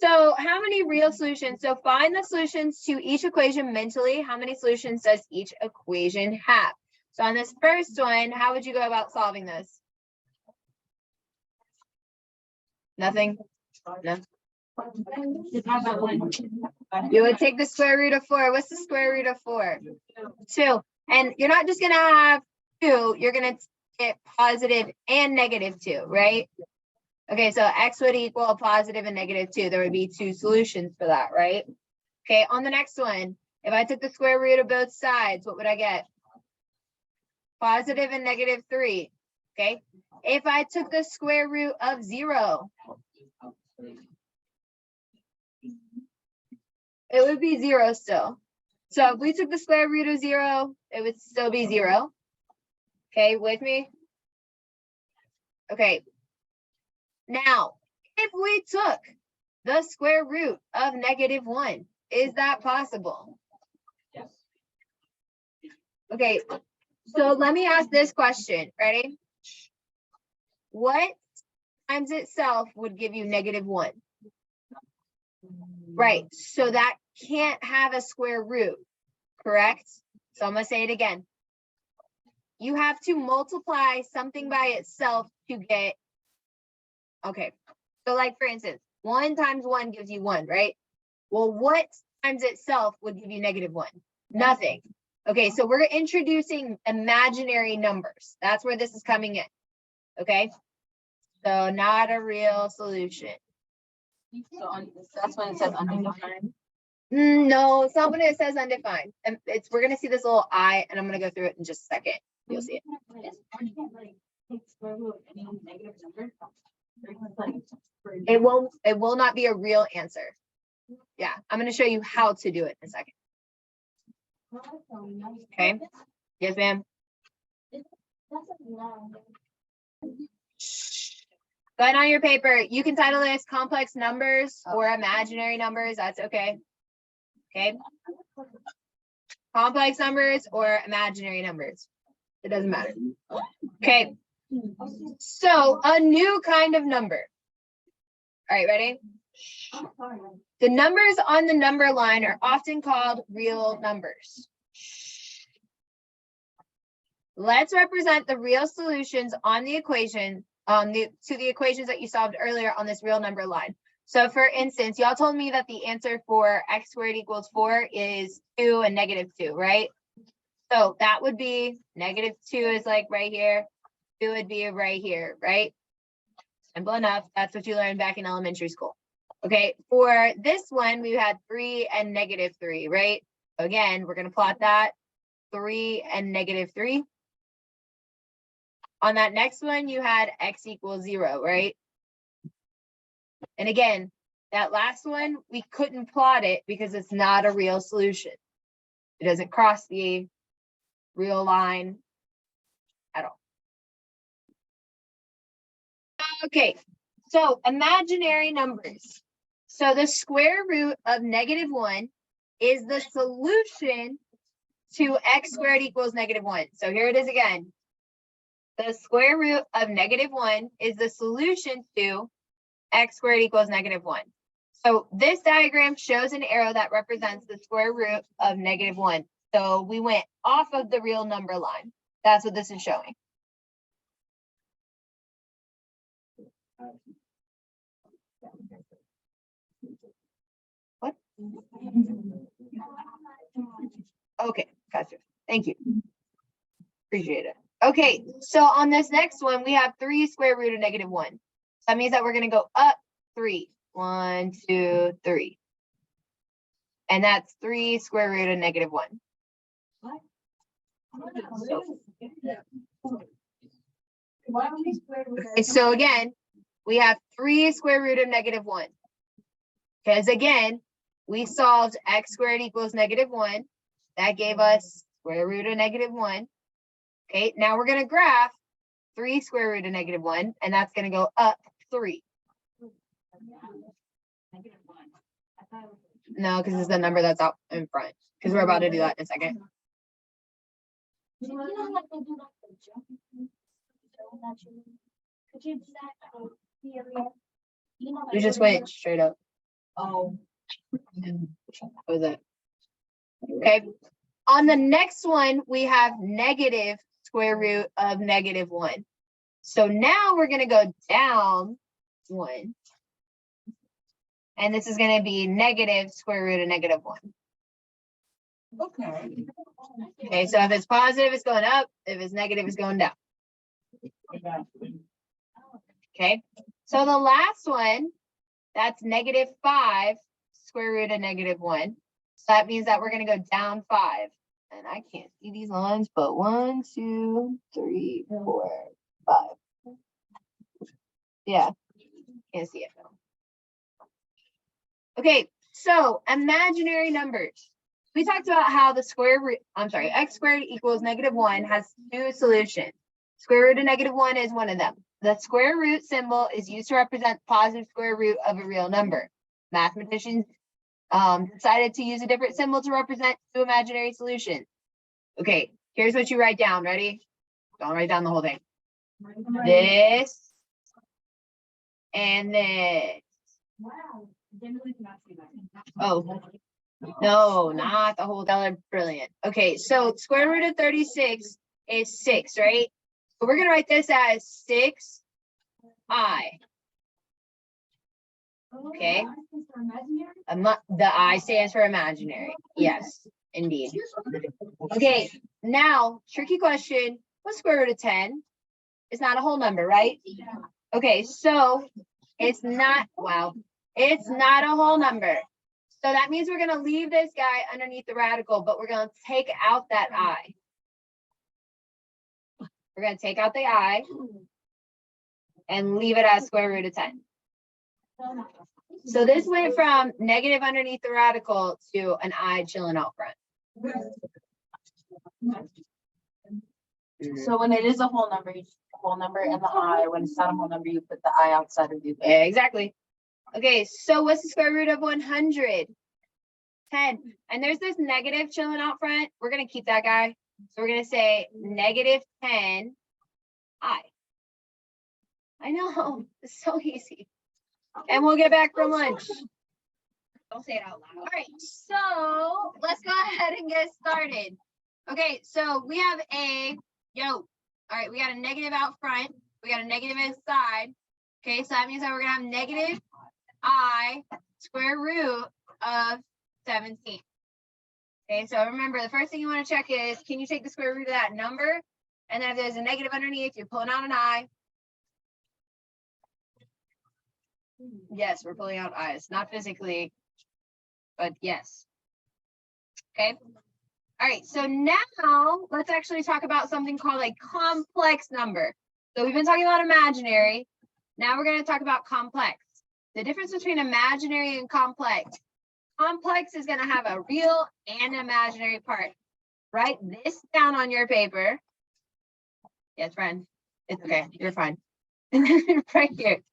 So how many real solutions? So find the solutions to each equation mentally. How many solutions does each equation have? So on this first one, how would you go about solving this? Nothing? No. You would take the square root of 4. What's the square root of 4? 2. And you're not just going to have 2. You're going to get positive and negative 2, right? Okay, so x would equal positive and negative 2. There would be 2 solutions for that, right? Okay, on the next one, if I took the square root of both sides, what would I get? Positive and negative 3. Okay, if I took the square root of 0, it would be 0 still. So if we took the square root of 0, it would still be 0. Okay, with me? Okay. Now, if we took the square root of negative 1, is that possible? Yes. Okay, so let me ask this question. Ready? What times itself would give you negative 1? Right, so that can't have a square root, correct? So I'm going to say it again. You have to multiply something by itself to get, okay. So like for instance, 1 times 1 gives you 1, right? Well, what times itself would give you negative 1? Nothing. Okay, so we're introducing imaginary numbers. That's where this is coming in. Okay, so not a real solution. So that's when it says undefined. No, it's not when it says undefined. And we're gonna see this little I, and I'm gonna go through it in just a second. You'll see it. It will not be a real answer. Yeah, I'm gonna show you how to do it in a second. Okay. Yes, ma'am. Go ahead on your paper. You can title this complex numbers or imaginary numbers. That's okay. Okay. Complex numbers or imaginary numbers. It doesn't matter. Okay. So a new kind of number. All right, ready? The numbers on the number line are often called real numbers. Let's represent the real solutions on the equation, to the equations that you solved earlier on this real number line. So for instance, y'all told me that the answer for x squared equals 4 is 2 and negative 2, right? So that would be negative 2 is like right here. 2 would be right here, right? Simple enough. That's what you learned back in elementary school. Okay, for this one, we had 3 and negative 3, right? Again, we're going to plot that 3 and negative 3. On that next one, you had x equals 0, right? And again, that last one, we couldn't plot it because it's not a real solution. It doesn't cross the real line at all. Okay, so imaginary numbers. So the square root of negative 1 is the solution to x squared equals negative 1. So here it is again. The square root of negative 1 is the solution to x squared equals negative 1. So this diagram shows an arrow that represents the square root of negative 1. So we went off of the real number line. That's what this is showing. What? Okay, gotcha. Thank you. Appreciate it. Okay, so on this next one, we have 3 square root of negative 1. That means that we're going to go up 3. 1, 2, 3. And that's 3 square root of negative 1. What? Okay, so again, we have 3 square root of negative 1. Because again, we solved x squared equals negative 1. That gave us square root of negative 1. Okay, now we're going to graph 3 square root of negative 1, and that's going to go up 3. No, because it's the number that's out in front. Because we're about to do that in a second. You just went straight up. Oh. What was that? Okay. On the next one, we have negative square root of -1. So now we're going to go down 1. And this is going to be negative square root of -1. Okay. Okay, so if it's positive, it's going up. If it's negative, it's going down. Okay, so the last one, that's -5 square root of -1. So that means that we're going to go down 5. And I can't see these lines, but 1, 2, 3, 4, 5. Yeah, can't see it. Okay, so imaginary numbers. We talked about how the square root, x squared equals -1 has 2 solutions. Square root of -1 is one of them. The square root symbol is used to represent positive square root of a real number. Mathematicians decided to use a different symbol to represent 2 imaginary solutions. Okay, here's what you write down. Ready? Don't write down the whole thing. This and this. Wow. Generally cannot see that. Oh, no, not the whole dollar. Brilliant. Okay, so square root of 36 is 6, right? So we're gonna write this as 6i. Okay. The I stands for imaginary. Yes, indeed. Okay, now tricky question. What's square root of 10? It's not a whole number, right? Okay, so it's not, wow, it's not a whole number. So that means we're going to leave this guy underneath the radical, but we're going to take out that I. We're going to take out the I and leave it as square root of 10. So this went from negative underneath the radical to an I chilling out front. So when it is a whole number, you put the whole number and the I. When it's not a whole number, you put the I outside of the. Yeah, exactly. Okay, so what's the square root of 100? 10. And there's this negative chilling out front. We're going to keep that guy. So we're going to say -10 I. I know, it's so easy. And we'll get back from lunch. Don't say it out loud. All right, so let's go ahead and get started. Okay, so we have all right, we got a negative out front. We got a negative inside. Okay, so that means that we're going to have negative I square root of 17. Okay, so remember, the first thing you want to check is, can you take the square root of that number? And then if there's a negative underneath, you're pulling out an I. Yes, we're pulling out I's, not physically, but yes. Okay. All right, so now let's actually talk about something called a complex number. So we've been talking about imaginary. Now we're going to talk about complex. The difference between imaginary and complex. Complex is going to have a real and imaginary part. Write this down on your paper. Yes, friend. It's okay. You're fine. Right here.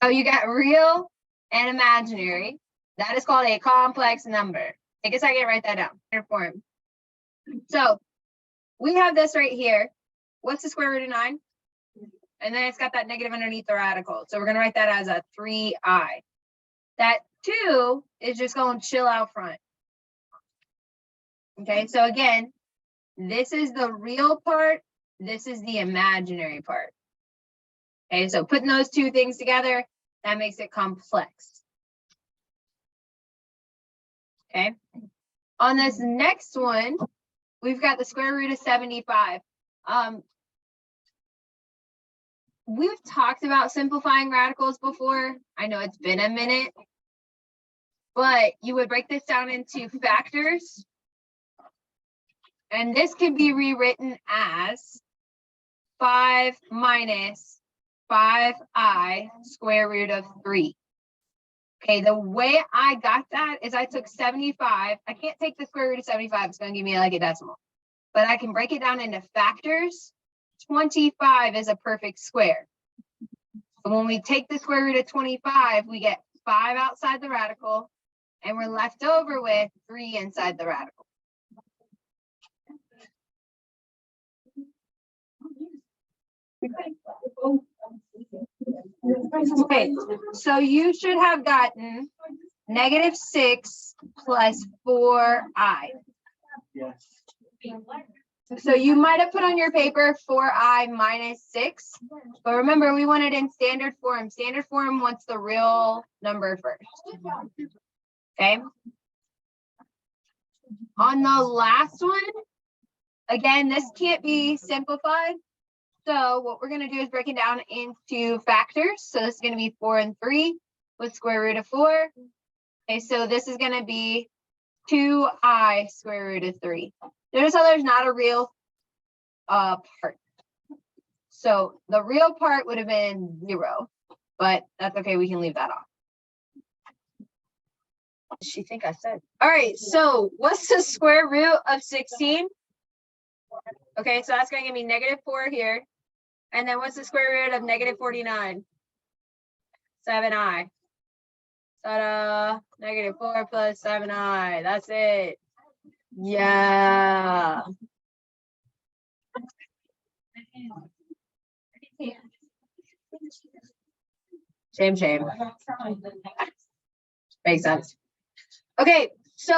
So you got real and imaginary. That is called a complex number. Take a second to write that down in your form. So we have this right here. What's the square root of 9? And then it's got that negative underneath the radical. So we're going to write that as a 3i. That 2 is just going to chill out front. Okay, so again, this is the real part. This is the imaginary part. Okay, so putting those two things together, that makes it complex. Okay, on this next one, we've got the square root of 75. We've talked about simplifying radicals before. I know it's been a minute, but you would break this down into factors. And this can be rewritten as 5 minus 5i square root of 3. Okay, the way I got that is I took 75. I can't take the square root of 75. It's going to give me like a decimal. But I can break it down into factors. 25 is a perfect square. So when we take the square root of 25, we get 5 outside the radical, and we're left over with 3 inside the radical. Okay, so you should have gotten -6 plus 4i. Yes. So you might have put on your paper 4i minus 6, but remember we want it in standard form. Standard form wants the real number first. Okay. On the last one, again, this can't be simplified. So what we're going to do is break it down into factors. So this is going to be 4 and 3 with square root of 4. Okay, so this is going to be 2i square root of 3. Notice how there's not a real part. So the real part would have been 0, but that's okay. We can leave that off. What does she think I said? All right, so what's the square root of 16? Okay, so that's going to give me -4 here. And then what's the square root of -49? 7i. Ta-da! -4 plus 7i. That's it. Yeah. Shame. Makes sense. Okay, so